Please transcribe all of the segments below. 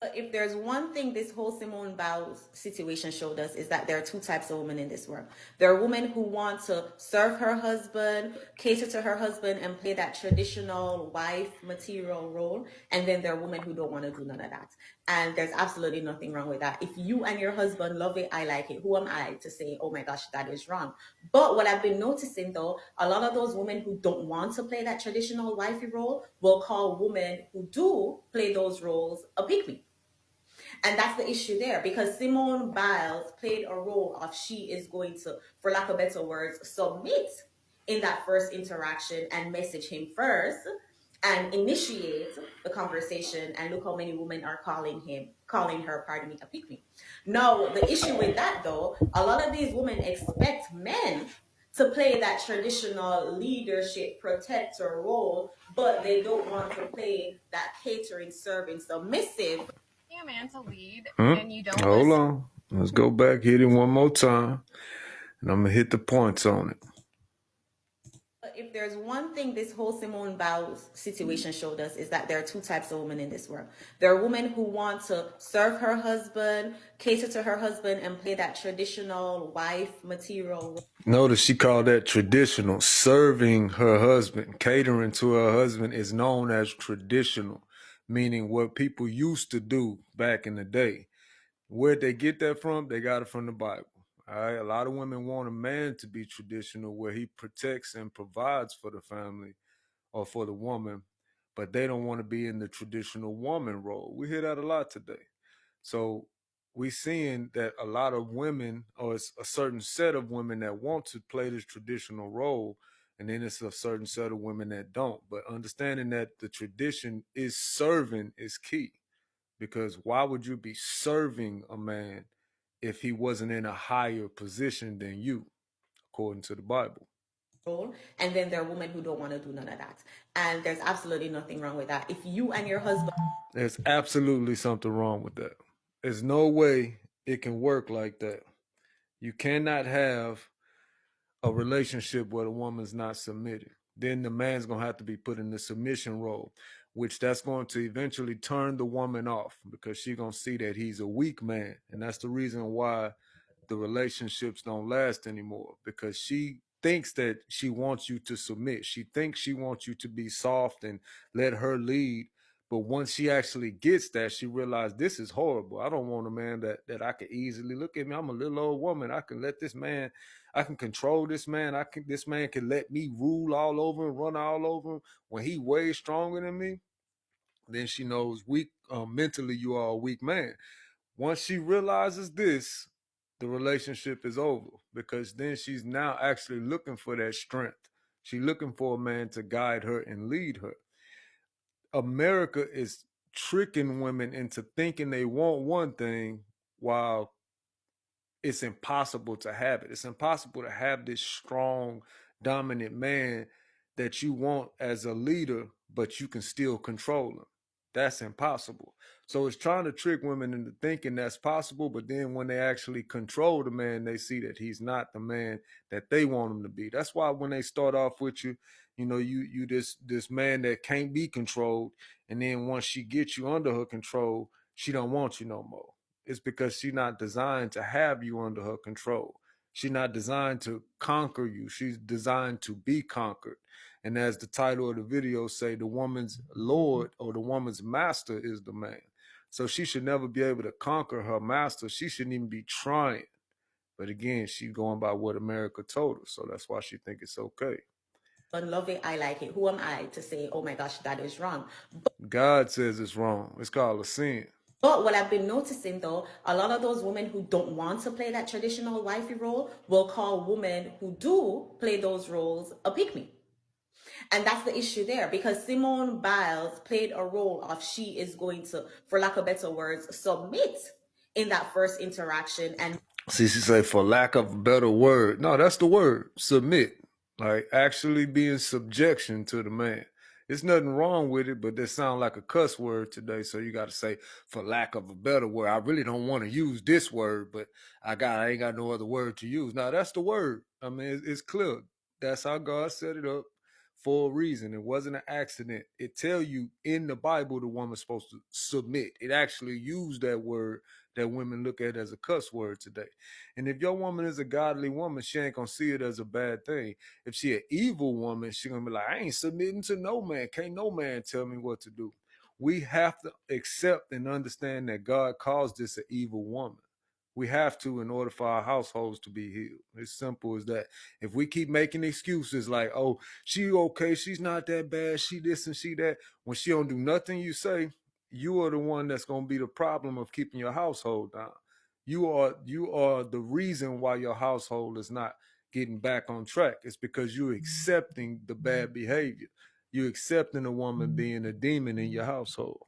But if there's one thing this whole Simone Biles situation showed us is that there are two types of women in this world. There are women who want to serve her husband, cater to her husband, and play that traditional wife material role. And then there are women who don't want to do none of that. And there's absolutely nothing wrong with that. If you and your husband love it, I like it. Who am I to say, oh my gosh, that is wrong? But what I've been noticing though, a lot of those women who don't want to play that traditional wifey role will call women who do play those roles a pick me. And that's the issue there because Simone Biles played a role of she is going to, for lack of better words, submit in that first interaction and message him first and initiate the conversation. And look how many women are calling her, pardon me, a pick me. Now, the issue with that though, a lot of these women expect men to play that traditional leadership protector role, but they don't want to play that catering, serving, submissive A man to lead and you don't Hold listen. on. Let's go back, hit it one more time. And I'm going to hit the points on it. But if there's one thing this whole Simone Biles situation showed us is that there are two types of women in this world. There are women who want to serve her husband, cater to her husband, and play that traditional wife material. Notice she called that traditional. Serving her husband, catering to her husband is known as traditional, meaning what people used to do back in the day. Where'd they get that from? They got it from the Bible. All right. A lot of women want a man to be traditional where he protects and provides for the family or for the woman, but they don't want to be in the traditional woman role. We hear that a lot today. So we're seeing that a lot of women, or it's a certain set of women that want to play this traditional role, and then it's a certain set of women that don't. But understanding that the tradition is serving is key, because why would you be serving a man if he wasn't in a higher position than you, according to the Bible? And then there are women who don't want to do none of that. And there's absolutely nothing wrong with that. If you and your husband... There's absolutely something wrong with that. There's no way it can work like that. You cannot have a relationship where the woman's not submitted. Then the man's going to have to be put in the submission role, which that's going to eventually turn the woman off because she's going to see that he's a weak man. And that's the reason why the relationships don't last anymore, because she thinks that she wants you to submit. She thinks she wants you to be soft and let her lead. But once she actually gets that, she realized this is horrible. I don't want a man that I can easily look at me. I'm a little old woman. I can let this man, I can control this man. This man can let me rule all over him, run all over him when he way stronger than me. Then she knows mentally you are a weak man. Once she realizes this, the relationship is over, because then she's now actually looking for that strength. She's looking for a man to guide her and lead her. America is tricking women into thinking they want one thing while it's impossible to have it. It's impossible to have this strong, dominant man that you want as a leader, but you can still control him. That's impossible. So it's trying to trick women into thinking that's possible, but then when they actually control the man, they see that he's not the man that they want him to be. That's why when they start off with you, you this man that can't be controlled, and then once she gets you under her control, she don't want you no more. It's because she's not designed to have you under her control. She's not designed to conquer you. She's designed to be conquered. And as the title of the video say, the woman's lord or the woman's master is the man. So she should never be able to conquer her master. She shouldn't even be trying. But again, she's going by what America told her. So that's why she think it's okay. Love it, I like it. Who am I to say, oh my gosh, that is wrong? God says it's wrong. It's called a sin. But what I've been noticing though, a lot of those women who don't want to play that traditional wifey role will call women who do play those roles a pick me. And that's the issue there because Simone Biles played a role of she is going to, for lack of better words, submit in that first interaction. And see, she say, for lack of a better word. No, that's the word, submit. Like actually be in subjection to the man. There's nothing wrong with it, but that sounds like a cuss word today. So you got to say, for lack of a better word. I really don't want to use this word, but I ain't got no other word to use. Now that's the word. I mean, it's clear. That's how God set it up. for a reason. It wasn't an accident. It tell you in the Bible the woman's supposed to submit. It actually used that word that women look at as a cuss word today. And if your woman is a godly woman, she ain't gonna see it as a bad thing. If she an evil woman, she gonna be like, I ain't submitting to no man. Can't no man tell me what to do. We have to accept and understand that God calls this an evil woman. We have to in order for our households to be healed. It's simple as that. If we keep making excuses like, oh, she okay, she's not that bad, she this and she that, when she don't do nothing you say, you are the one that's going to be the problem of keeping your household down. You are the reason why your household is not getting back on track. It's because you're accepting the bad behavior. You're accepting a woman being a demon in your household.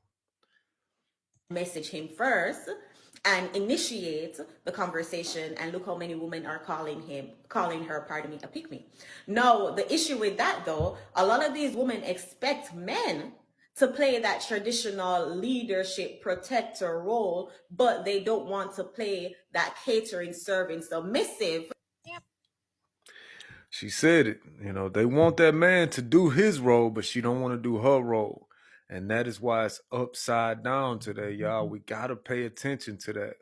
Message him first and initiate the conversation, and look how many women are calling her, a pick-me. No, the issue with that though, a lot of these women expect men to play that traditional leadership protector role, but they don't want to play that catering, serving, submissive. She said it, they want that man to do his role, but she don't want to do her role. And that is why it's upside down today, y'all. We got to pay attention to that.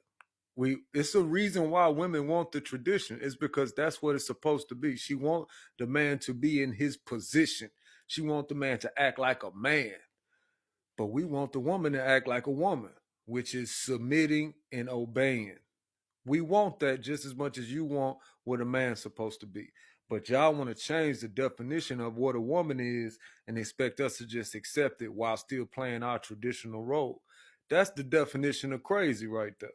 It's a reason why women want the tradition. It's because that's what it's supposed to be. She want the man to be in his position. She want the man to act like a man. But we want the woman to act like a woman, which is submitting and obeying. We want that just as much as you want what a man's supposed to be. But y'all want to change the definition of what a woman is and expect us to just accept it while still playing our traditional role. That's the definition of crazy right there.